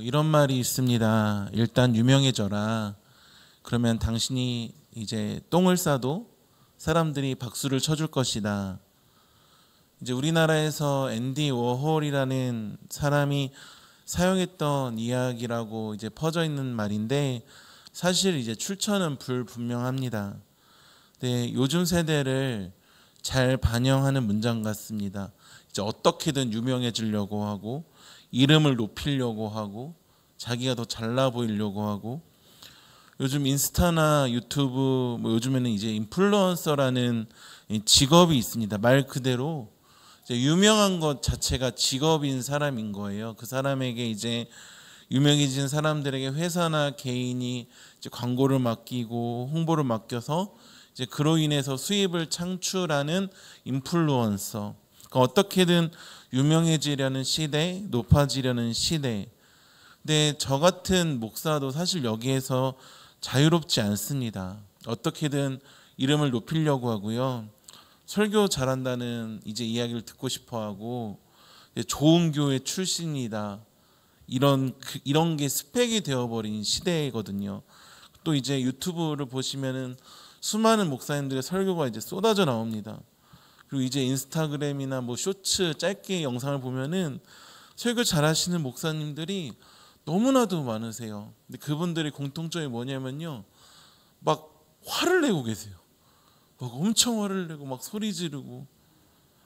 이런 말이 있습니다. 일단 유명해져라. 그러면 당신이 이제 똥을 싸도 사람들이 박수를 쳐줄 것이다. 이제 우리나라에서 앤디 워홀이라는 사람이 사용했던 이야기라고 이제 퍼져 있는 말인데 사실 이제 출처는 불분명합니다. 네, 요즘 세대를 잘 반영하는 문장 같습니다. 이제 어떻게든 유명해지려고 하고 이름을 높이려고 하고 자기가 더 잘나 보이려고 하고 요즘 인스타나 유튜브 요즘에는 이제 인플루언서라는 직업이 있습니다. 말 그대로 이제 유명한 것 자체가 직업인 사람인 거예요. 그 사람에게 이제 유명해진 사람들에게 회사나 개인이 이제 광고를 맡기고 홍보를 맡겨서 이제 그로 인해서 수입을 창출하는 인플루언서. 그러니까 어떻게든 유명해지려는 시대, 높아지려는 시대. 근데 저 같은 목사도 사실 여기에서 자유롭지 않습니다. 어떻게든 이름을 높이려고 하고요. 설교 잘한다는 이제 이야기를 듣고 싶어하고 좋은 교회 출신이다. 이런 게 스펙이 되어버린 시대거든요. 또 이제 유튜브를 보시면은 수많은 목사님들의 설교가 이제 쏟아져 나옵니다. 그리고 이제 인스타그램이나 쇼츠 짧게 영상을 보면은 설교 잘하시는 목사님들이 너무나도 많으세요. 근데 그분들의 공통점이 뭐냐면요, 막 화를 내고 계세요. 막 엄청 화를 내고 막 소리 지르고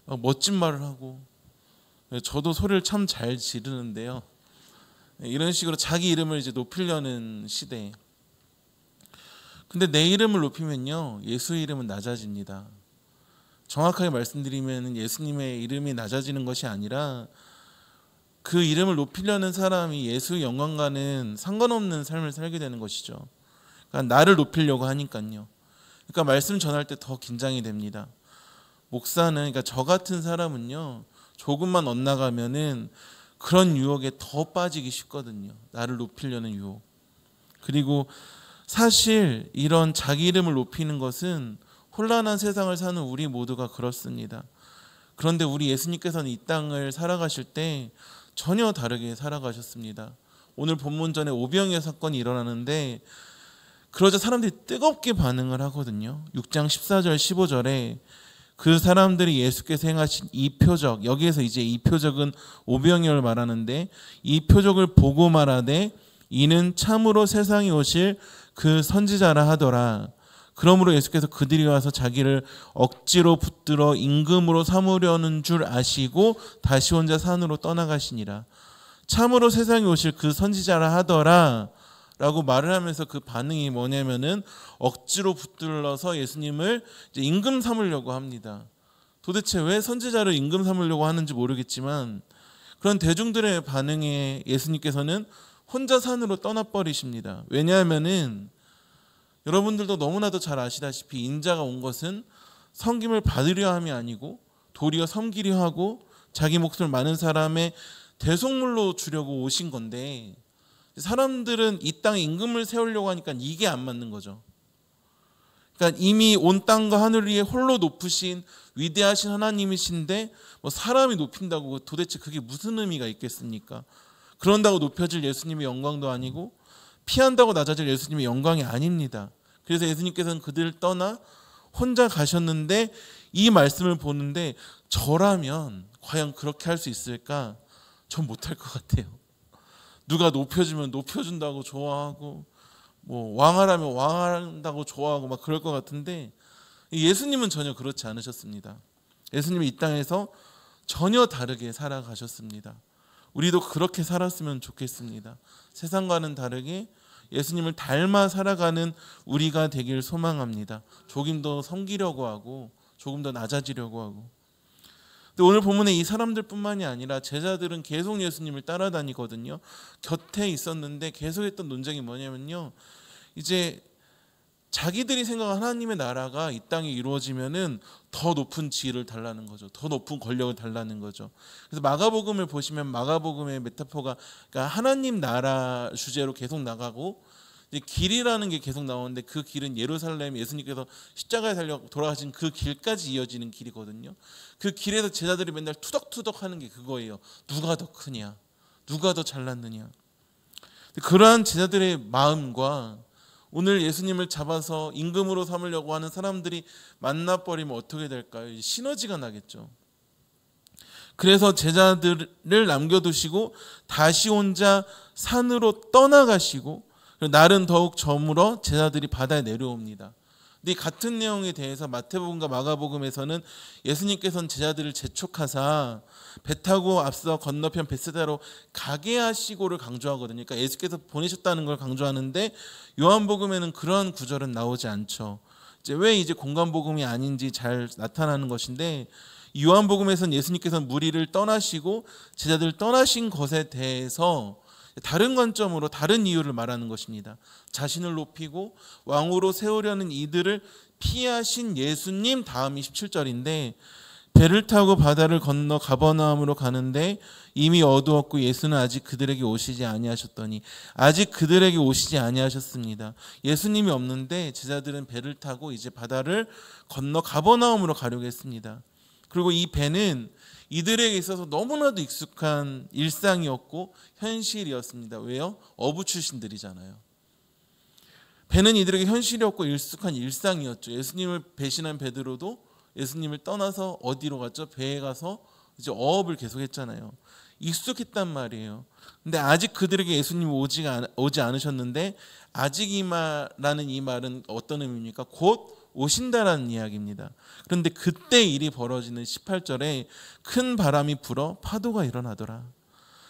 막 멋진 말을 하고. 저도 소리를 참 잘 지르는데요. 이런 식으로 자기 이름을 이제 높이려는 시대. 근데 내 이름을 높이면요, 예수의 이름은 낮아집니다. 정확하게 말씀드리면 예수님의 이름이 낮아지는 것이 아니라 그 이름을 높이려는 사람이 예수의 영광과는 상관없는 삶을 살게 되는 것이죠. 그러니까 나를 높이려고 하니까요. 그러니까 말씀 전할 때 더 긴장이 됩니다. 목사는, 그러니까 저 같은 사람은요, 조금만 엇나가면은 그런 유혹에 더 빠지기 쉽거든요. 나를 높이려는 유혹. 그리고 사실 이런 자기 이름을 높이는 것은 혼란한 세상을 사는 우리 모두가 그렇습니다. 그런데 우리 예수님께서는 이 땅을 살아가실 때 전혀 다르게 살아가셨습니다. 오늘 본문 전에 오병이어 사건이 일어나는데 그러자 사람들이 뜨겁게 반응을 하거든요. 6장 14절 15절에 그 사람들이 예수께서 행하신 이 표적, 여기에서 이제 이 표적은 오병이어를 말하는데 이 표적을 보고 말하되 이는 참으로 세상에 오실 그 선지자라 하더라. 그러므로 예수께서 그들이 와서 자기를 억지로 붙들어 임금으로 삼으려는 줄 아시고 다시 혼자 산으로 떠나가시니라. 참으로 세상에 오실 그 선지자라 하더라 라고 말을 하면서 그 반응이 뭐냐면은 억지로 붙들러서 예수님을 이제 임금 삼으려고 합니다. 도대체 왜 선지자를 임금 삼으려고 하는지 모르겠지만 그런 대중들의 반응에 예수님께서는 혼자 산으로 떠나버리십니다. 왜냐하면은 여러분들도 너무나도 잘 아시다시피 인자가 온 것은 섬김을 받으려 함이 아니고 도리어 섬기려 하고 자기 목숨을 많은 사람의 대속물로 주려고 오신 건데 사람들은 이 땅에 임금을 세우려고 하니까 이게 안 맞는 거죠. 그러니까 이미 온 땅과 하늘 위에 홀로 높으신 위대하신 하나님이신데 사람이 높인다고 도대체 그게 무슨 의미가 있겠습니까? 그런다고 높여질 예수님의 영광도 아니고 피한다고 낮아질 예수님의 영광이 아닙니다. 그래서 예수님께서는 그들을 떠나 혼자 가셨는데 이 말씀을 보는데 저라면 과연 그렇게 할 수 있을까? 전 못할 것 같아요. 누가 높여주면 높여준다고 좋아하고 왕하라면 왕한다고 좋아하고 막 그럴 것 같은데 예수님은 전혀 그렇지 않으셨습니다. 예수님은 이 땅에서 전혀 다르게 살아가셨습니다. 우리도 그렇게 살았으면 좋겠습니다. 세상과는 다르게 예수님을 닮아 살아가는 우리가 되길 소망합니다. 조금 더 섬기려고 하고 조금 더 낮아지려고 하고. 근데 오늘 본문에 이 사람들뿐만이 아니라 제자들은 계속 예수님을 따라다니거든요. 곁에 있었는데 계속했던 논쟁이 뭐냐면요, 이제 자기들이 생각한 하나님의 나라가 이 땅에 이루어지면은 더 높은 지위를 달라는 거죠. 더 높은 권력을 달라는 거죠. 그래서 마가복음을 보시면 마가복음의 메타포가 그러니까 하나님 나라 주제로 계속 나가고 이제 길이라는 게 계속 나오는데 그 길은 예루살렘 예수님께서 십자가에 달려 돌아가신 그 길까지 이어지는 길이거든요. 그 길에서 제자들이 맨날 투덕투덕 하는 게 그거예요. 누가 더 크냐? 누가 더 잘났느냐? 그러한 제자들의 마음과 오늘 예수님을 잡아서 임금으로 삼으려고 하는 사람들이 만나버리면 어떻게 될까요? 시너지가 나겠죠. 그래서 제자들을 남겨두시고 다시 혼자 산으로 떠나가시고 날은 더욱 저물어 제자들이 바다에 내려옵니다. 근데 이 같은 내용에 대해서 마태복음과 마가복음에서는 예수님께서는 제자들을 재촉하사 배 타고 앞서 건너편 벳세다로 가게 하시고를 강조하거든요. 그러니까 예수께서 보내셨다는 걸 강조하는데 요한복음에는 그런 구절은 나오지 않죠. 왜 공간복음이 아닌지 잘 나타나는 것인데, 요한복음에서는 예수님께서는 무리를 떠나시고 제자들 떠나신 것에 대해서 다른 관점으로 다른 이유를 말하는 것입니다. 자신을 높이고 왕으로 세우려는 이들을 피하신 예수님 다음이 17절인데, 배를 타고 바다를 건너 가버나움으로 가는데 이미 어두웠고 예수는 아직 그들에게 오시지 아니하셨더니, 아직 그들에게 오시지 아니하셨습니다. 예수님이 없는데 제자들은 배를 타고 이제 바다를 건너 가버나움으로 가려고 했습니다. 그리고 이 배는 이들에게 있어서 너무나도 익숙한 일상이었고 현실이었습니다. 왜요? 어부 출신들이잖아요. 배는 이들에게 현실이었고 익숙한 일상이었죠. 예수님을 배신한 베드로도 예수님을 떠나서 어디로 갔죠? 배에 가서 이제 어업을 계속했잖아요. 익숙했단 말이에요. 근데 아직 그들에게 예수님이 오지 않으셨는데, 아직이라는 이 말은 어떤 의미입니까? 곧 오신다라는 이야기입니다. 그런데 그때 일이 벌어지는 18절에 큰 바람이 불어 파도가 일어나더라.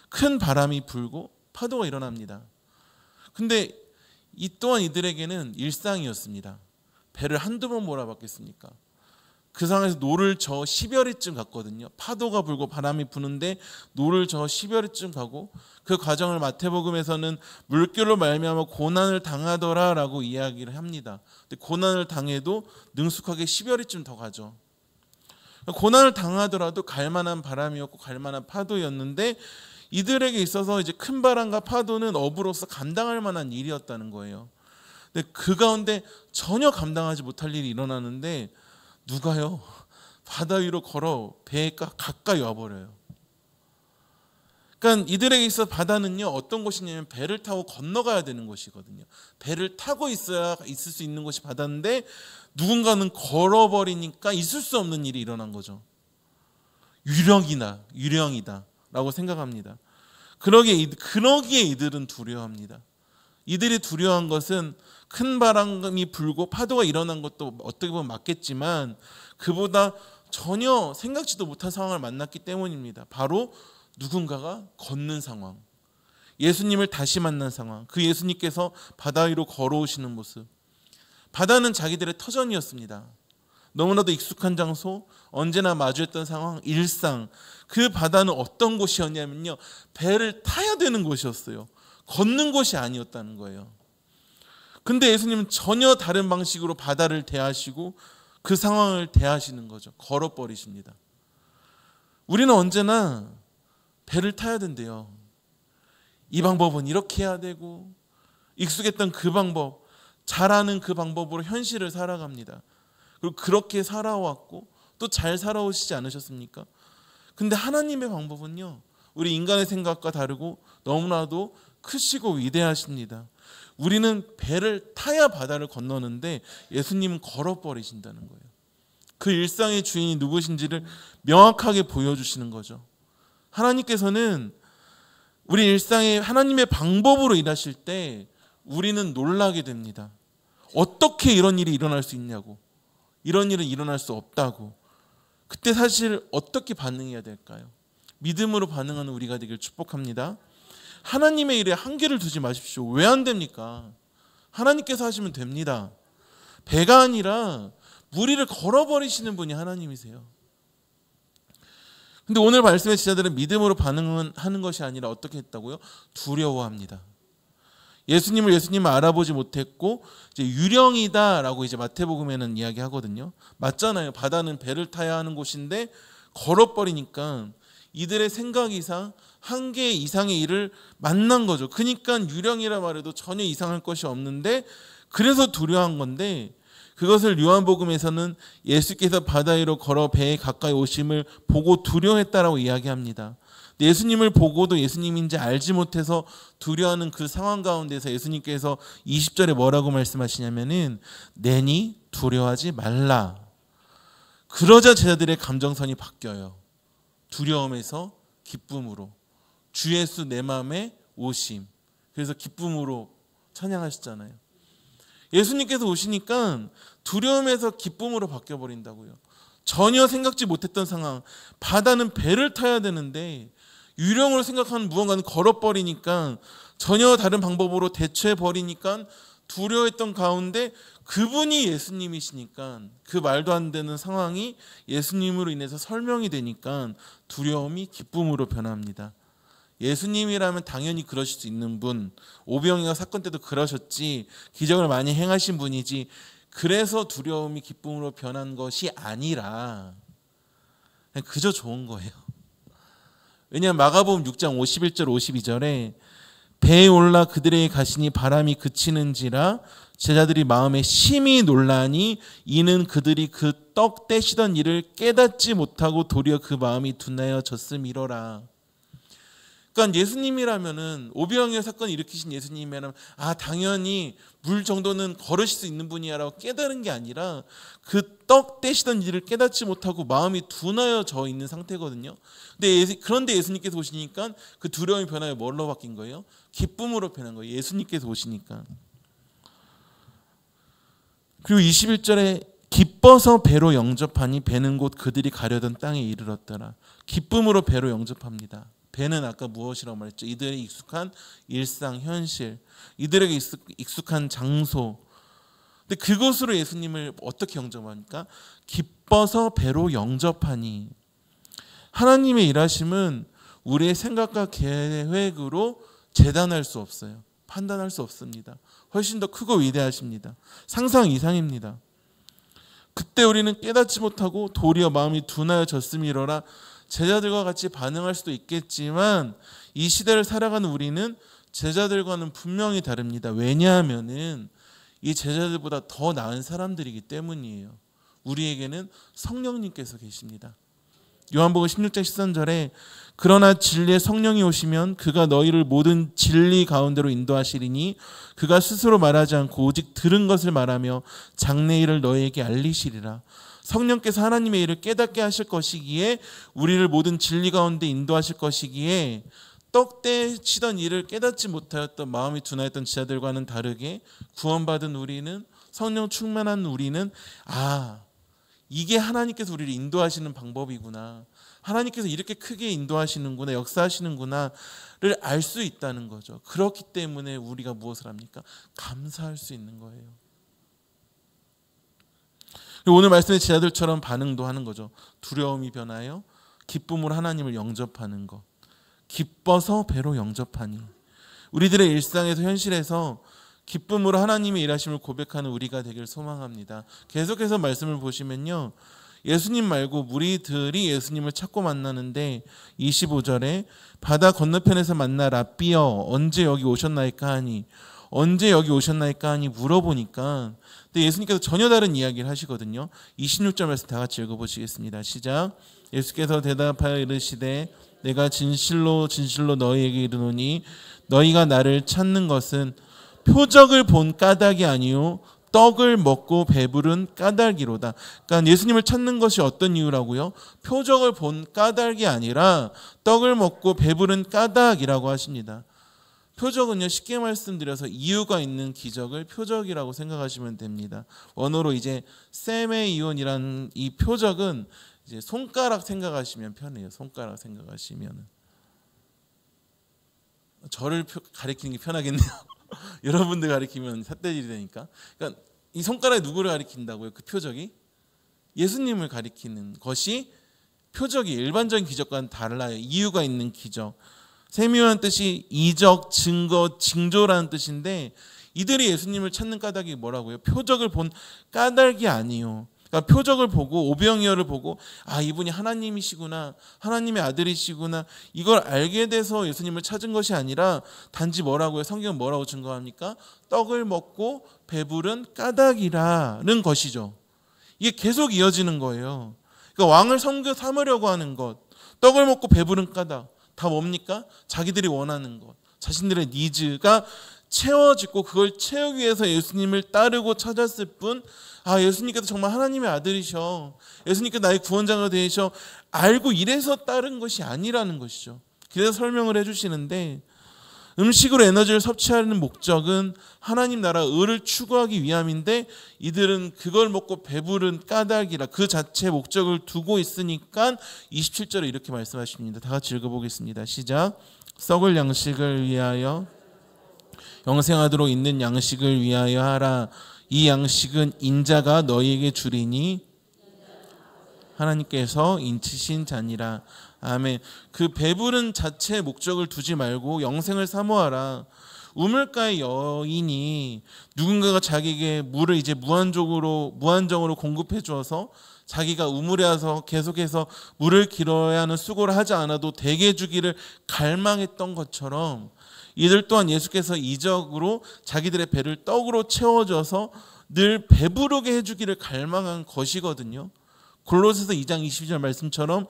큰 바람이 불고 파도가 일어납니다. 근데 이 또한 이들에게는 일상이었습니다. 배를 한두 번 몰아봤겠습니까? 그 상황에서 노를 저 10여리쯤 갔거든요. 파도가 불고 바람이 부는데 노를 저 10여리쯤 가고, 그 과정을 마태복음에서는 물결로 말미암아 고난을 당하더라라고 이야기를 합니다. 근데 고난을 당해도 능숙하게 10여리쯤 더 가죠. 고난을 당하더라도 갈만한 바람이었고 갈만한 파도였는데, 이들에게 있어서 이제 큰 바람과 파도는 어부로서 감당할 만한 일이었다는 거예요. 근데 그 가운데 전혀 감당하지 못할 일이 일어나는데, 누가요? 바다 위로 걸어 배에 가까이 와버려요. 그러니까 이들에게 있어 바다는요, 어떤 곳이냐면 배를 타고 건너가야 되는 곳이거든요. 배를 타고 있어야 있을 수 있는 곳이 바다인데, 누군가는 걸어버리니까 있을 수 없는 일이 일어난 거죠. 유령이다 라고 생각합니다. 그러기에 이들은 두려워합니다. 이들이 두려워한 것은 큰 바람이 불고 파도가 일어난 것도 어떻게 보면 맞겠지만, 그보다 전혀 생각지도 못한 상황을 만났기 때문입니다. 바로 누군가가 걷는 상황, 예수님을 다시 만난 상황, 그 예수님께서 바다 위로 걸어오시는 모습. 바다는 자기들의 터전이었습니다. 너무나도 익숙한 장소, 언제나 마주했던 상황, 일상. 그 바다는 어떤 곳이었냐면요, 배를 타야 되는 곳이었어요. 걷는 곳이 아니었다는 거예요. 근데 예수님은 전혀 다른 방식으로 바다를 대하시고 그 상황을 대하시는 거죠. 걸어버리십니다. 우리는 언제나 배를 타야 된대요. 이 방법은 이렇게 해야 되고, 익숙했던 그 방법, 잘 아는 그 방법으로 현실을 살아갑니다. 그리고 그렇게 살아왔고 또 잘 살아오시지 않으셨습니까? 근데 하나님의 방법은요, 우리 인간의 생각과 다르고 너무나도 크시고 위대하십니다. 우리는 배를 타야 바다를 건너는데 예수님은 걸어버리신다는 거예요. 그 일상의 주인이 누구신지를 명확하게 보여주시는 거죠. 하나님께서는 우리 일상에 하나님의 방법으로 일하실 때 우리는 놀라게 됩니다. 어떻게 이런 일이 일어날 수 있냐고, 이런 일은 일어날 수 없다고. 그때 사실 어떻게 반응해야 될까요? 믿음으로 반응하는 우리가 되길 축복합니다. 하나님의 일에 한계를 두지 마십시오. 왜 안 됩니까? 하나님께서 하시면 됩니다. 배가 아니라 무리를 걸어버리시는 분이 하나님이세요. 근데 오늘 말씀의 제자들은 믿음으로 반응하는 것이 아니라 어떻게 했다고요? 두려워합니다. 예수님을 알아보지 못했고 이제 유령이다라고 이제 마태복음에는 이야기하거든요. 맞잖아요. 바다는 배를 타야 하는 곳인데 걸어버리니까 이들의 생각 이상, 한계 이상의 일을 만난 거죠. 그러니까 유령이라 말해도 전혀 이상할 것이 없는데, 그래서 두려워한 건데, 그것을 요한복음에서는 예수께서 바다 위로 걸어 배에 가까이 오심을 보고 두려워했다라고 이야기합니다. 예수님을 보고도 예수님인지 알지 못해서 두려워하는 그 상황 가운데서 예수님께서 20절에 뭐라고 말씀하시냐면은 내니 두려워하지 말라. 그러자 제자들의 감정선이 바뀌어요. 두려움에서 기쁨으로. 주 예수 내 마음에 오심. 그래서 기쁨으로 찬양하셨잖아요. 예수님께서 오시니까 두려움에서 기쁨으로 바뀌어버린다고요. 전혀 생각지 못했던 상황. 바다는 배를 타야 되는데 유령으로 생각하는 무언가는 걸어버리니까 전혀 다른 방법으로 대처해버리니까 두려워했던 가운데 그분이 예수님이시니까 그 말도 안 되는 상황이 예수님으로 인해서 설명이 되니까 두려움이 기쁨으로 변합니다. 예수님이라면 당연히 그러실 수 있는 분, 오병이어 사건 때도 그러셨지, 기적을 많이 행하신 분이지, 그래서 두려움이 기쁨으로 변한 것이 아니라 그냥 그저 좋은 거예요. 왜냐하면 마가복음 6장 51절 52절에 배에 올라 그들에게 가시니 바람이 그치는지라 제자들이 마음에 심히 놀라니 이는 그들이 그 떡 떼시던 일을 깨닫지 못하고 도리어 그 마음이 둔하여 졌음이로라. 그러니까 예수님이라면은 오병이어 사건을 일으키신 예수님이라면 당연히 물 정도는 걸으실 수 있는 분이야라고 깨달은 게 아니라 그 떡 떼시던 일을 깨닫지 못하고 마음이 둔하여 져 있는 상태거든요. 그런데 예수님께서 오시니까 그 두려움이 변하여 뭘로 바뀐 거예요? 기쁨으로 변한 거예요. 예수님께서 오시니까. 그리고 21절에 기뻐서 배로 영접하니 배는 곧 그들이 가려던 땅에 이르렀더라. 기쁨으로 배로 영접합니다. 배는 아까 무엇이라고 말했죠? 이들의 익숙한 일상, 현실, 이들에게 익숙한 장소. 근데 그것으로 예수님을 어떻게 영접합니까? 기뻐서 배로 영접하니. 하나님의 일하심은 우리의 생각과 계획으로 재단할 수 없어요. 판단할 수 없습니다. 훨씬 더 크고 위대하십니다. 상상 이상입니다. 그때 우리는 깨닫지 못하고 도리어 마음이 둔하여 졌음이로라. 제자들과 같이 반응할 수도 있겠지만 이 시대를 살아가는 우리는 제자들과는 분명히 다릅니다. 왜냐하면은 이 제자들보다 더 나은 사람들이기 때문이에요. 우리에게는 성령님께서 계십니다. 요한복음 16장 13절에 그러나 진리의 성령이 오시면 그가 너희를 모든 진리 가운데로 인도하시리니 그가 스스로 말하지 않고 오직 들은 것을 말하며 장래 일을 너희에게 알리시리라. 성령께서 하나님의 일을 깨닫게 하실 것이기에 우리를 모든 진리 가운데 인도하실 것이기에 떡 떼시던 일을 깨닫지 못하였던 마음이 둔하였던 지자들과는 다르게 구원받은 우리는, 성령 충만한 우리는 이게 하나님께서 우리를 인도하시는 방법이구나, 하나님께서 이렇게 크게 인도하시는구나, 역사하시는구나를 알 수 있다는 거죠. 그렇기 때문에 우리가 무엇을 합니까? 감사할 수 있는 거예요. 오늘 말씀의 제자들처럼 반응도 하는 거죠. 두려움이 변하여 기쁨으로 하나님을 영접하는 것. 기뻐서 배로 영접하니. 우리들의 일상에서 현실에서 기쁨으로 하나님의 일하심을 고백하는 우리가 되길 소망합니다. 계속해서 말씀을 보시면요, 예수님 말고 무리들이 예수님을 찾고 만나는데 25절에 바다 건너편에서 만나 랍비여 언제 여기 오셨나이까 하니, 언제 여기 오셨나이까 하니 물어보니까, 근데 예수님께서 전혀 다른 이야기를 하시거든요. 26절 말씀 다 같이 읽어보시겠습니다. 시작. 예수께서 대답하여 이르시되 내가 진실로 진실로 너희에게 이르노니 너희가 나를 찾는 것은 표적을 본 까닭이 아니요 떡을 먹고 배부른 까닭이로다. 그러니까 예수님을 찾는 것이 어떤 이유라고요? 표적을 본 까닭이 아니라 떡을 먹고 배부른 까닭이라고 하십니다. 표적은요, 쉽게 말씀드려서 이유가 있는 기적을 표적이라고 생각하시면 됩니다. 원어로 이제 세메이온이라는 이 표적은 이제 손가락 생각하시면 편해요. 손가락 생각하시면 저를 가리키는 게 편하겠네요. 여러분들 가리키면 삿대질이 되니까. 그러니까 이 손가락이 누구를 가리킨다고요? 그 표적이 예수님을 가리키는 것이 표적이 일반적인 기적과는 달라요. 이유가 있는 기적. 세미요한 뜻이 이적, 증거, 징조라는 뜻인데 이들이 예수님을 찾는 까닭이 뭐라고요? 표적을 본 까닭이 아니요. 그러니까 표적을 보고 오병이어를 보고 아 이분이 하나님이시구나, 하나님의 아들이시구나, 이걸 알게 돼서 예수님을 찾은 것이 아니라 단지 뭐라고요? 성경은 뭐라고 증거합니까? 떡을 먹고 배부른 까닭이라는 것이죠. 이게 계속 이어지는 거예요. 그러니까 왕을 삼으려고 하는 것, 떡을 먹고 배부른 까닭, 다 뭡니까? 자기들이 원하는 것, 자신들의 니즈가 채워지고 그걸 채우기 위해서 예수님을 따르고 찾았을 뿐, 아 예수님께서 정말 하나님의 아들이셔, 예수님께서 나의 구원자가 되셔, 알고 이래서 따른 것이 아니라는 것이죠. 그래서 설명을 해주시는데, 음식으로 에너지를 섭취하는 목적은 하나님 나라 의를 추구하기 위함인데 이들은 그걸 먹고 배부른 까닭이라 그 자체의 목적을 두고 있으니까 27절에 이렇게 말씀하십니다. 다 같이 읽어보겠습니다. 시작. 썩을 양식을 위하여 영생하도록 있는 양식을 위하여 하라. 이 양식은 인자가 너희에게 주리니 하나님께서 인치신 자니라. 아멘. 그 배부른 자체의 목적을 두지 말고 영생을 사모하라. 우물가의 여인이 누군가가 자기에게 물을 이제 무한정으로 공급해 주어서 자기가 우물에 와서 계속해서 물을 길어야 하는 수고를 하지 않아도 대개 주기를 갈망했던 것처럼 이들 또한 예수께서 이적으로 자기들의 배를 떡으로 채워줘서 늘 배부르게 해주기를 갈망한 것이거든요. 골로새서 2장 22절 말씀처럼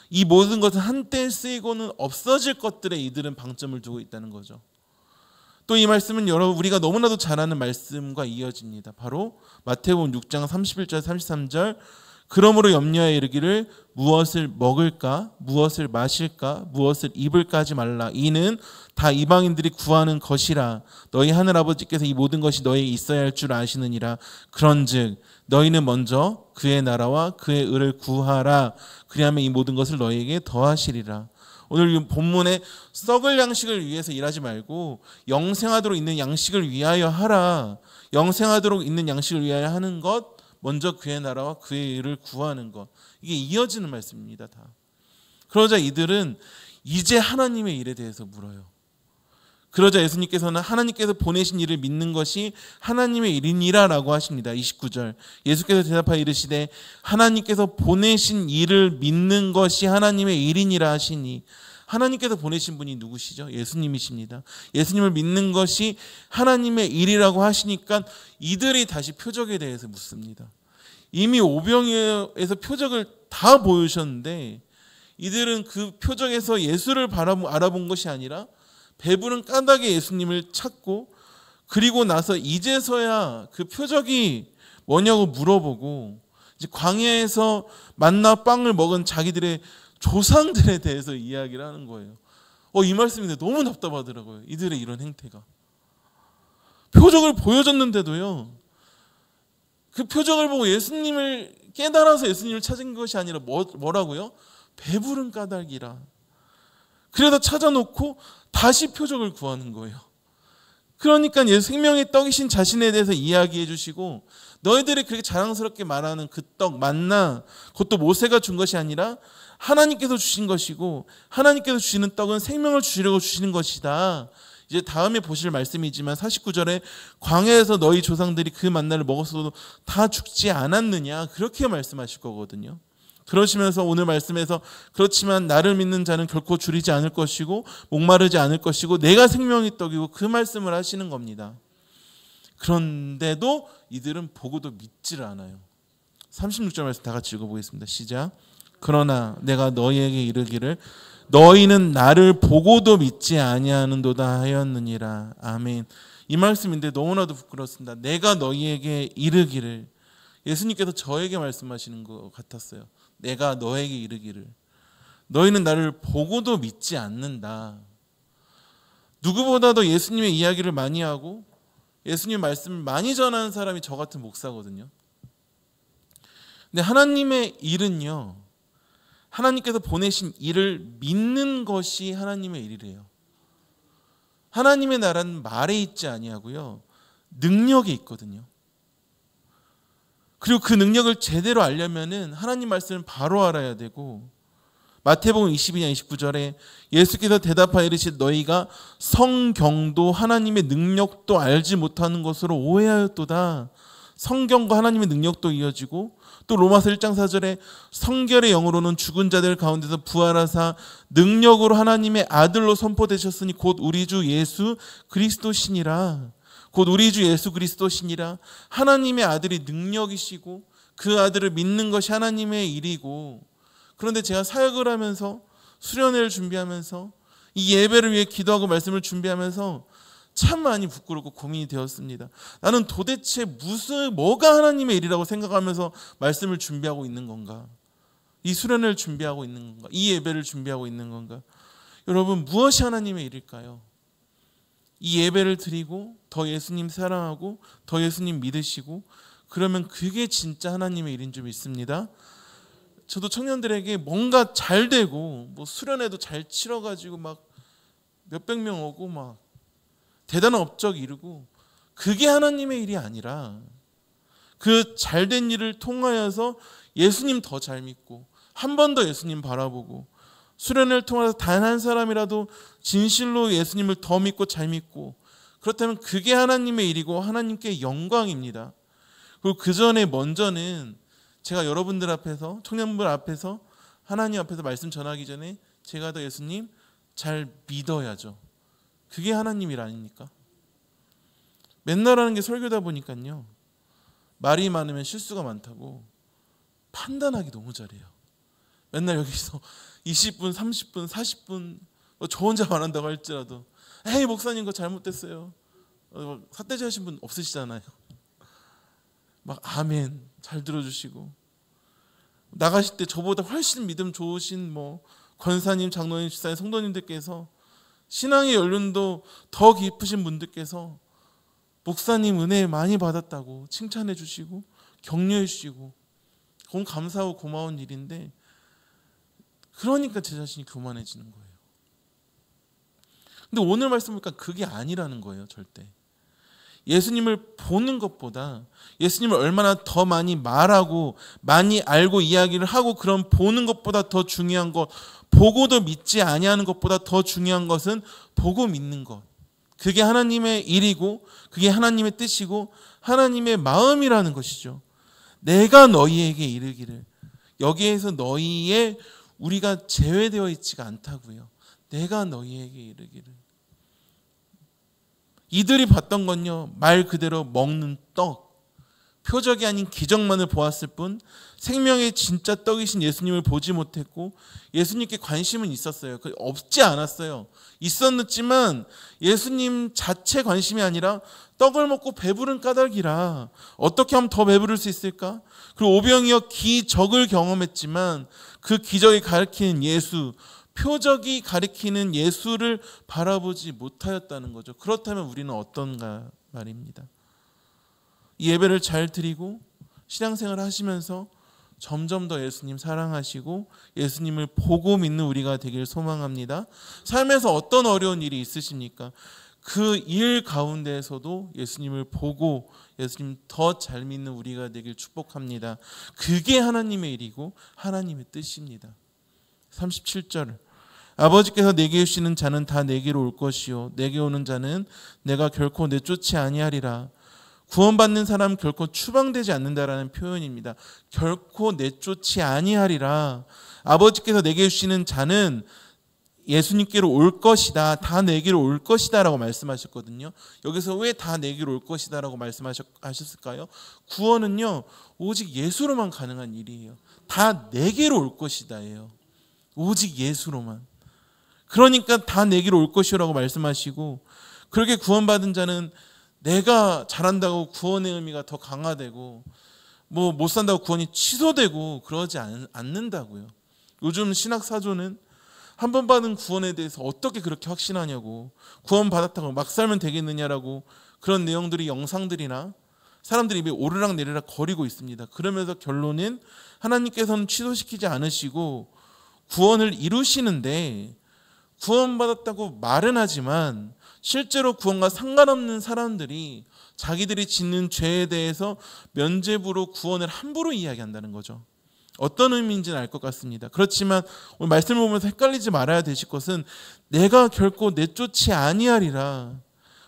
이 모든 것은 한때 쓰이고는 없어질 것들에 이들은 방점을 두고 있다는 거죠. 또 이 말씀은 여러분 우리가 너무나도 잘 아는 말씀과 이어집니다. 바로 마태복음 6장 31절 33절 그러므로 염려하여 이르기를 무엇을 먹을까 무엇을 마실까 무엇을 입을까 하지 말라. 이는 다 이방인들이 구하는 것이라. 너희 하늘아버지께서 이 모든 것이 너희에 있어야 할 줄 아시느니라. 그런즉 너희는 먼저 그의 나라와 그의 의를 구하라. 그리하면 이 모든 것을 너희에게 더하시리라. 오늘 이 본문에 썩을 양식을 위해서 일하지 말고 영생하도록 있는 양식을 위하여 하라. 영생하도록 있는 양식을 위하여 하는 것, 먼저 그의 나라와 그의 의를 구하는 것. 이게 이어지는 말씀입니다. 다. 그러자 이들은 이제 하나님의 일에 대해서 물어요. 그러자 예수님께서는 하나님께서 보내신 일을 믿는 것이 하나님의 일이니라라고 하십니다. 29절 예수께서 대답하여 이르시되 하나님께서 보내신 일을 믿는 것이 하나님의 일이니라 하시니, 하나님께서 보내신 분이 누구시죠? 예수님이십니다. 예수님을 믿는 것이 하나님의 일이라고 하시니까 이들이 다시 표적에 대해서 묻습니다. 이미 오병이어에서 표적을 다 보여주셨는데 이들은 그 표적에서 예수를 알아본 것이 아니라 배부른 까닭에 예수님을 찾고, 그리고 나서 이제서야 그 표적이 뭐냐고 물어보고 이제 광야에서 만나 빵을 먹은 자기들의 조상들에 대해서 이야기를 하는 거예요. 이 말씀인데 너무 답답하더라고요. 이들의 이런 행태가. 표적을 보여줬는데도요. 그 표적을 보고 예수님을 깨달아서 예수님을 찾은 것이 아니라 뭐라고요? 배부른 까닭이라. 그래서 찾아놓고 다시 표적을 구하는 거예요. 그러니까 생명의 떡이신 자신에 대해서 이야기해 주시고, 너희들이 그렇게 자랑스럽게 말하는 그 떡 만나, 그것도 모세가 준 것이 아니라 하나님께서 주신 것이고, 하나님께서 주시는 떡은 생명을 주시려고 주시는 것이다. 이제 다음에 보실 말씀이지만 49절에 광야에서 너희 조상들이 그 만나를 먹었어도 다 죽지 않았느냐, 그렇게 말씀하실 거거든요. 그러시면서 오늘 말씀에서 그렇지만 나를 믿는 자는 결코 줄이지 않을 것이고 목마르지 않을 것이고 내가 생명의 떡이고, 그 말씀을 하시는 겁니다. 그런데도 이들은 보고도 믿지를 않아요. 36절 말씀 다 같이 읽어보겠습니다. 시작. 그러나 내가 너희에게 이르기를 너희는 나를 보고도 믿지 아니하는도다 하였느니라. 아멘. 이 말씀인데 너무나도 부끄럽습니다. 내가 너희에게 이르기를. 예수님께서 저에게 말씀하시는 것 같았어요. 내가 너에게 이르기를. 너희는 나를 보고도 믿지 않는다. 누구보다도 예수님의 이야기를 많이 하고 예수님 말씀을 많이 전하는 사람이 저 같은 목사거든요. 근데 하나님의 일은요, 하나님께서 보내신 일을 믿는 것이 하나님의 일이래요. 하나님의 나라는 말에 있지 아니하고요, 능력에 있거든요. 그리고 그 능력을 제대로 알려면은 하나님 말씀을 바로 알아야 되고, 마태복음 22장 29절에 예수께서 대답하여 이르시되 너희가 성경도 하나님의 능력도 알지 못하는 것으로 오해하였도다. 성경과 하나님의 능력도 이어지고, 또 로마서 1장 4절에 성결의 영으로는 죽은 자들 가운데서 부활하사 능력으로 하나님의 아들로 선포되셨으니 곧 우리 주 예수 그리스도시니라. 곧 우리 주 예수 그리스도시니라. 하나님의 아들이 능력이시고 그 아들을 믿는 것이 하나님의 일이고, 그런데 제가 사역을 하면서, 수련회를 준비하면서, 이 예배를 위해 기도하고 말씀을 준비하면서 참 많이 부끄럽고 고민이 되었습니다. 나는 도대체 뭐가 하나님의 일이라고 생각하면서 말씀을 준비하고 있는 건가? 이 수련회를 준비하고 있는 건가? 이 예배를 준비하고 있는 건가? 여러분, 무엇이 하나님의 일일까요? 이 예배를 드리고 더 예수님 사랑하고 더 예수님 믿으시고, 그러면 그게 진짜 하나님의 일인 줄 믿습니다. 저도 청년들에게 뭔가 잘 되고, 뭐 수련회도 잘 치러가지고 막 몇백 명 오고 막 대단한 업적 이루고, 그게 하나님의 일이 아니라 그 잘된 일을 통하여서 예수님 더 잘 믿고 한 번 더 예수님 바라보고, 수련회를 통해서 단 한 사람이라도 진실로 예수님을 더 믿고 잘 믿고, 그렇다면 그게 하나님의 일이고 하나님께 영광입니다. 그리고 그 전에 먼저는 제가 여러분들 앞에서, 청년분들 앞에서, 하나님 앞에서 말씀 전하기 전에 제가 더 예수님 잘 믿어야죠. 그게 하나님 일 아닙니까? 맨날 하는 게 설교다 보니까요, 말이 많으면 실수가 많다고 판단하기 너무 잘해요. 맨날 여기서 20분, 30분, 40분 저 혼자 말한다고 할지라도, 에이 목사님 그거 잘못됐어요. 삿대질 하신 분 없으시잖아요. 막 아멘 잘 들어주시고, 나가실 때 저보다 훨씬 믿음 좋으신 뭐 권사님, 장로님, 집사님, 성도님들께서, 신앙의 연륜도 더 깊으신 분들께서 목사님 은혜 많이 받았다고 칭찬해 주시고 격려해 주시고, 그건 감사하고 고마운 일인데, 그러니까 제 자신이 교만해지는 거예요. 근데 오늘 말씀 보니까 그게 아니라는 거예요. 절대. 예수님을 보는 것보다, 예수님을 얼마나 더 많이 말하고 많이 알고 이야기를 하고 그런 보는 것보다 더 중요한 것, 보고도 믿지 아니하는 것보다 더 중요한 것은 보고 믿는 것. 그게 하나님의 일이고 그게 하나님의 뜻이고 하나님의 마음이라는 것이죠. 내가 너희에게 이르기를, 여기에서 너희의 우리가 제외되어 있지가 않다고요. 내가 너희에게 이르기를. 이들이 봤던 건요, 말 그대로 먹는 떡, 표적이 아닌 기적만을 보았을 뿐 생명의 진짜 떡이신 예수님을 보지 못했고, 예수님께 관심은 있었어요. 없지 않았어요. 있었지만 예수님 자체 관심이 아니라 떡을 먹고 배부른 까닭이라 어떻게 하면 더 배부를 수 있을까? 그리고 오병이어 기적을 경험했지만 그 기적이 가리키는 예수, 표적이 가리키는 예수를 바라보지 못하였다는 거죠. 그렇다면 우리는 어떤가 말입니다. 이 예배를 잘 드리고 신앙생활을 하시면서 점점 더 예수님 사랑하시고 예수님을 보고 믿는 우리가 되길 소망합니다. 삶에서 어떤 어려운 일이 있으십니까? 그 일 가운데에서도 예수님을 보고 예수님 더 잘 믿는 우리가 되길 축복합니다. 그게 하나님의 일이고 하나님의 뜻입니다. 37절, 아버지께서 내게 주시는 자는 다 내게로 올 것이요 내게 오는 자는 내가 결코 내쫓지 아니하리라. 구원받는 사람 결코 추방되지 않는다라는 표현입니다. 결코 내쫓지 아니하리라. 아버지께서 내게 주시는 자는 예수님께로 올 것이다. 다 내게로 올 것이다 라고 말씀하셨거든요. 여기서 왜 다 내게로 올 것이다 라고 말씀하셨을까요? 구원은요, 오직 예수로만 가능한 일이에요. 다 내게로 올 것이다 예요. 오직 예수로만. 그러니까 다 내게로 올 것이라고 말씀하시고, 그렇게 구원받은 자는 내가 잘한다고 구원의 의미가 더 강화되고 뭐 못 산다고 구원이 취소되고 그러지 않는다고요. 요즘 신학사조는 한 번 받은 구원에 대해서 어떻게 그렇게 확신하냐고, 구원 받았다고 막 살면 되겠느냐라고 그런 내용들이 영상들이나 사람들이 입에 오르락 내리락 거리고 있습니다. 그러면서 결론은 하나님께서는 취소시키지 않으시고 구원을 이루시는데, 구원받았다고 말은 하지만 실제로 구원과 상관없는 사람들이 자기들이 짓는 죄에 대해서 면죄부로 구원을 함부로 이야기한다는 거죠. 어떤 의미인지는 알 것 같습니다. 그렇지만 오늘 말씀을 보면서 헷갈리지 말아야 되실 것은 내가 결코 내쫓지 아니하리라.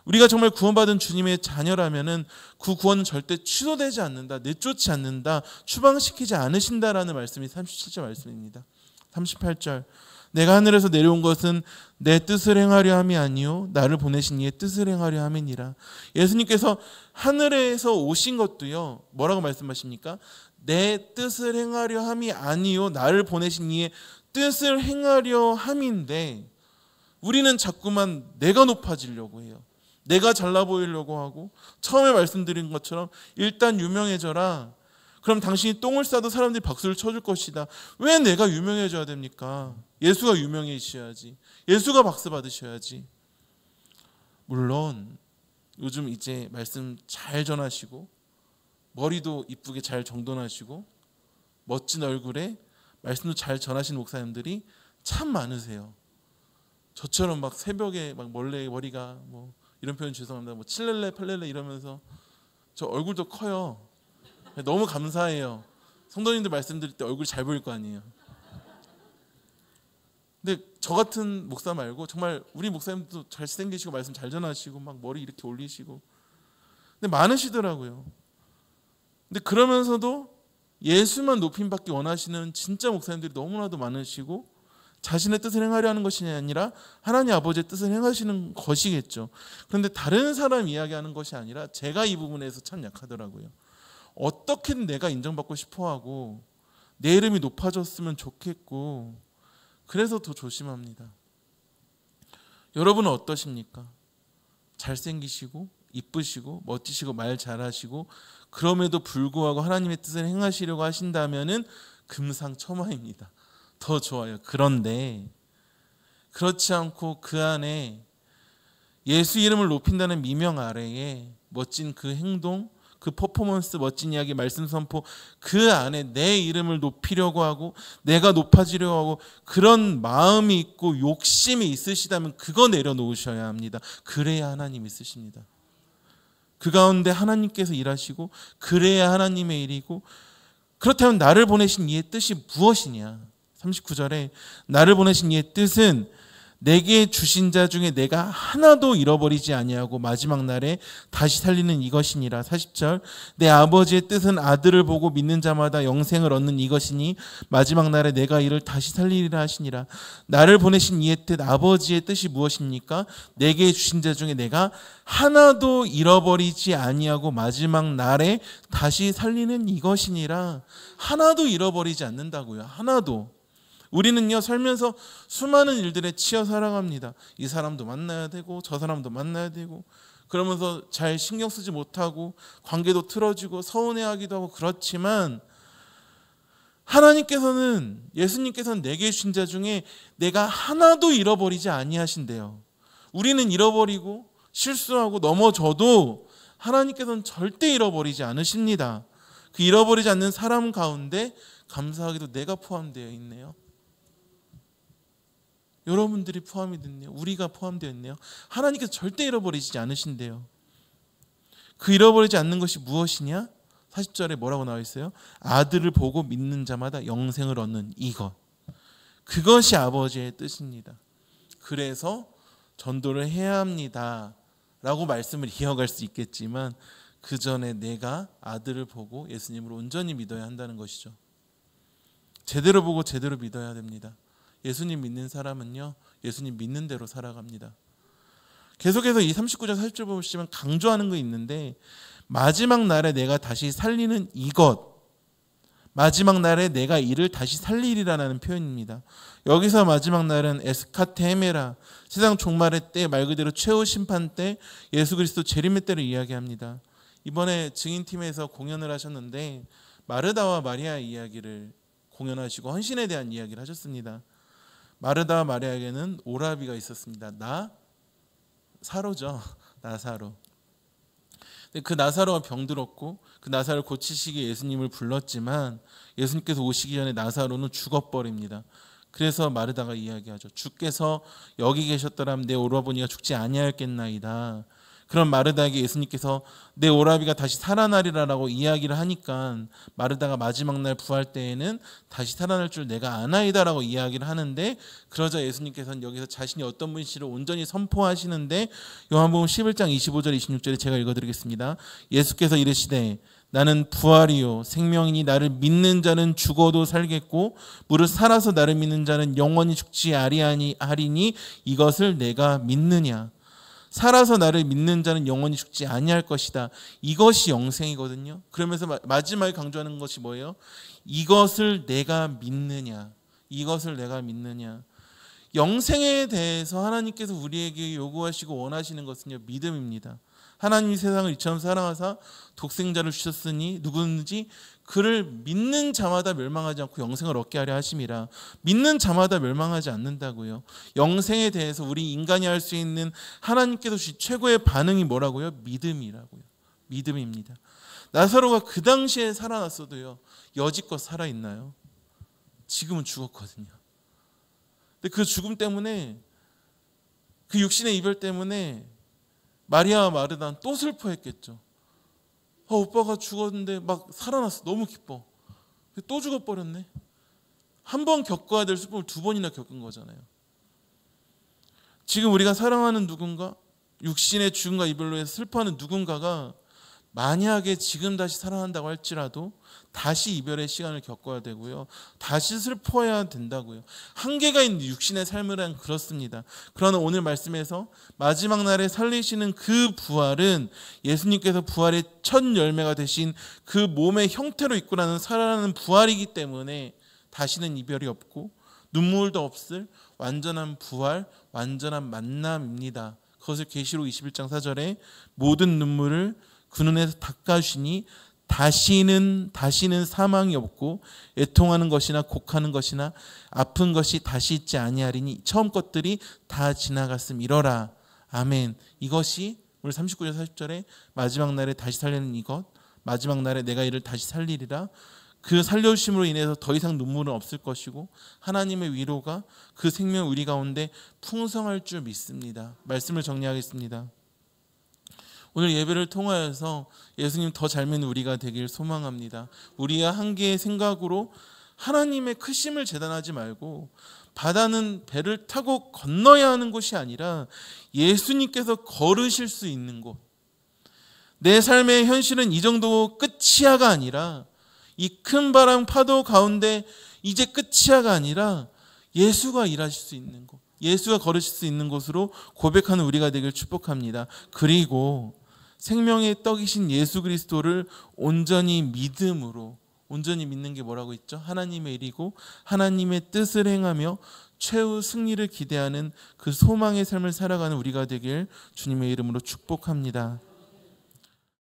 우리가 정말 구원받은 주님의 자녀라면은 그 구원은 절대 취소되지 않는다, 내쫓지 않는다, 추방시키지 않으신다라는 말씀이 37절 말씀입니다. 38절 내가 하늘에서 내려온 것은 내 뜻을 행하려 함이 아니요 나를 보내신 이의 뜻을 행하려 함이니라. 예수님께서 하늘에서 오신 것도요, 뭐라고 말씀하십니까? 내 뜻을 행하려 함이 아니요 나를 보내신 이의 뜻을 행하려 함인데, 우리는 자꾸만 내가 높아지려고 해요. 내가 잘나 보이려고 하고, 처음에 말씀드린 것처럼 일단 유명해져라. 그럼 당신이 똥을 싸도 사람들이 박수를 쳐줄 것이다. 왜 내가 유명해져야 됩니까? 예수가 유명해지셔야지. 예수가 박수 받으셔야지. 물론 요즘 이제 말씀 잘 전하시고 머리도 이쁘게 잘 정돈하시고 멋진 얼굴에 말씀도 잘 전하시는 목사님들이 참 많으세요. 저처럼 막 새벽에 막 몰래 머리가 뭐 이런 표현 죄송합니다. 뭐 칠렐레 팔렐레 이러면서 저 얼굴도 커요. 너무 감사해요. 성도님들 말씀드릴 때 얼굴 잘 보일 거 아니에요. 근데 저 같은 목사 말고 정말 우리 목사님도 잘생기시고 말씀 잘 전하시고 막 머리 이렇게 올리시고 근데 많으시더라고요. 근데 그러면서도 예수만 높임받기 원하시는 진짜 목사님들이 너무나도 많으시고, 자신의 뜻을 행하려 하는 것이 아니라 하나님 아버지의 뜻을 행하시는 것이겠죠. 그런데 다른 사람 이야기하는 것이 아니라 제가 이 부분에서 참 약하더라고요. 어떻게든 내가 인정받고 싶어하고 내 이름이 높아졌으면 좋겠고, 그래서 더 조심합니다. 여러분은 어떠십니까? 잘생기시고 이쁘시고 멋지시고 말 잘하시고 그럼에도 불구하고 하나님의 뜻을 행하시려고 하신다면은 금상첨화입니다. 더 좋아요. 그런데 그렇지 않고 그 안에 예수 이름을 높인다는 미명 아래에 멋진 그 행동, 그 퍼포먼스, 멋진 이야기, 말씀 선포, 그 안에 내 이름을 높이려고 하고 내가 높아지려고 하고 그런 마음이 있고 욕심이 있으시다면 그거 내려놓으셔야 합니다. 그래야 하나님 있으십니다. 그 가운데 하나님께서 일하시고 그래야 하나님의 일이고, 그렇다면 나를 보내신 이의 뜻이 무엇이냐? 39절에 나를 보내신 이의 뜻은 내게 주신 자 중에 내가 하나도 잃어버리지 아니하고 마지막 날에 다시 살리는 이것이니라. 40절 내 아버지의 뜻은 아들을 보고 믿는 자마다 영생을 얻는 이것이니 마지막 날에 내가 이를 다시 살리리라 하시니라. 나를 보내신 이의 뜻, 아버지의 뜻이 무엇입니까? 내게 주신 자 중에 내가 하나도 잃어버리지 아니하고 마지막 날에 다시 살리는 이것이니라. 하나도 잃어버리지 않는다고요. 하나도. 우리는요 살면서 수많은 일들에 치여 살아갑니다. 이 사람도 만나야 되고 저 사람도 만나야 되고 그러면서 잘 신경 쓰지 못하고 관계도 틀어지고 서운해하기도 하고, 그렇지만 하나님께서는, 예수님께서는 내게 주신 자 중에 내가 하나도 잃어버리지 아니하신대요. 우리는 잃어버리고 실수하고 넘어져도 하나님께서는 절대 잃어버리지 않으십니다. 그 잃어버리지 않는 사람 가운데 감사하게도 내가 포함되어 있네요. 여러분들이 포함이 됐네요. 우리가 포함되어 있네요. 하나님께서 절대 잃어버리지 않으신대요. 그 잃어버리지 않는 것이 무엇이냐? 40절에 뭐라고 나와 있어요? 아들을 보고 믿는 자마다 영생을 얻는 이것. 그것이 아버지의 뜻입니다. 그래서 전도를 해야 합니다 라고 말씀을 이어갈 수 있겠지만 그 전에 내가 아들을 보고 예수님을 온전히 믿어야 한다는 것이죠. 제대로 보고 제대로 믿어야 됩니다. 예수님 믿는 사람은요 예수님 믿는 대로 살아갑니다. 계속해서 이 39절 40절 보시면 강조하는 거 있는데, 마지막 날에 내가 다시 살리는 이것, 마지막 날에 내가 이를 다시 살리리라는 표현입니다. 여기서 마지막 날은 에스카테메라, 세상 종말의 때, 말 그대로 최후 심판 때, 예수 그리스도 재림의 때를 이야기합니다. 이번에 증인팀에서 공연을 하셨는데 마르다와 마리아의 이야기를 공연하시고 헌신에 대한 이야기를 하셨습니다. 마르다와 마리아에게는 오라비가 있었습니다. 나사로죠. 나사로. 그 나사로가 병들었고 그 나사로를 고치시기에 예수님을 불렀지만 예수님께서 오시기 전에 나사로는 죽어버립니다. 그래서 마르다가 이야기하죠. 주께서 여기 계셨더라면 내 오라버니가 죽지 아니하였겠나이다. 그런 마르다에게 예수님께서 내 오라비가 다시 살아나리라라고 이야기를 하니까 마르다가 마지막 날 부활 때에는 다시 살아날 줄 내가 아나이다라고 이야기를 하는데, 그러자 예수님께서는 여기서 자신이 어떤 분이시를 온전히 선포하시는데, 요한복음 11장 25절 26절에 제가 읽어드리겠습니다. 예수께서 이르시되 나는 부활이요 생명이니 나를 믿는 자는 죽어도 살겠고 무릇 살아서 나를 믿는 자는 영원히 죽지 아니하리니 이것을 내가 믿느냐. 살아서 나를 믿는 자는 영원히 죽지 아니할 것이다. 이것이 영생이거든요. 그러면서 마지막에 강조하는 것이 뭐예요? 이것을 내가 믿느냐. 이것을 내가 믿느냐. 영생에 대해서 하나님께서 우리에게 요구하시고 원하시는 것은요, 믿음입니다. 하나님이 세상을 이처럼 사랑하사 독생자를 주셨으니 누구든지 그를 믿는 자마다 멸망하지 않고 영생을 얻게 하려 하심이라. 믿는 자마다 멸망하지 않는다고요. 영생에 대해서 우리 인간이 할 수 있는 하나님께서 주신 최고의 반응이 뭐라고요? 믿음이라고요. 믿음입니다. 나사로가 그 당시에 살아났어도요, 여지껏 살아있나요? 지금은 죽었거든요. 근데 그 죽음 때문에, 그 육신의 이별 때문에 마리아와 마르다는 또 슬퍼했겠죠. 오빠가 죽었는데 막 살아났어. 너무 기뻐. 또 죽어버렸네. 한 번 겪어야 될 슬픔을 두 번이나 겪은 거잖아요. 지금 우리가 사랑하는 누군가, 육신의 죽음과 이별로 해서 슬퍼하는 누군가가 만약에 지금 다시 사랑한다고 할지라도 다시 이별의 시간을 겪어야 되고요. 다시 슬퍼해야 된다고요. 한계가 있는 육신의 삶이란 그렇습니다. 그러나 오늘 말씀에서 마지막 날에 살리시는 그 부활은 예수님께서 부활의 첫 열매가 되신 그 몸의 형태로 이끌어나는 살아나는 부활이기 때문에 다시는 이별이 없고 눈물도 없을 완전한 부활, 완전한 만남입니다. 그것을 계시록 21장 4절에 모든 눈물을 그 눈에서 닦아주시니 다시는 사망이 없고 애통하는 것이나 곡하는 것이나 아픈 것이 다시 있지 아니하리니 처음 것들이 다 지나갔음 이러라. 아멘. 이것이 오늘 39절 40절에 마지막 날에 다시 살리는 이것, 마지막 날에 내가 이를 다시 살리리라. 그 살려주심으로 인해서 더 이상 눈물은 없을 것이고 하나님의 위로가 그 생명 우리 가운데 풍성할 줄 믿습니다. 말씀을 정리하겠습니다. 오늘 예배를 통하여서 예수님 더 잘 믿는 우리가 되길 소망합니다. 우리의 한계의 생각으로 하나님의 크심을 재단하지 말고 바다는 배를 타고 건너야 하는 곳이 아니라 예수님께서 걸으실 수 있는 곳. 내 삶의 현실은 이 정도 끝이야가 아니라 이 큰 바람 파도 가운데 이제 끝이야가 아니라 예수가 일하실 수 있는 곳, 예수가 걸으실 수 있는 곳으로 고백하는 우리가 되길 축복합니다. 그리고 생명의 떡이신 예수 그리스도를 온전히 믿음으로, 온전히 믿는 게 뭐라고 있죠? 하나님의 일이고 하나님의 뜻을 행하며 최후 승리를 기대하는 그 소망의 삶을 살아가는 우리가 되길 주님의 이름으로 축복합니다.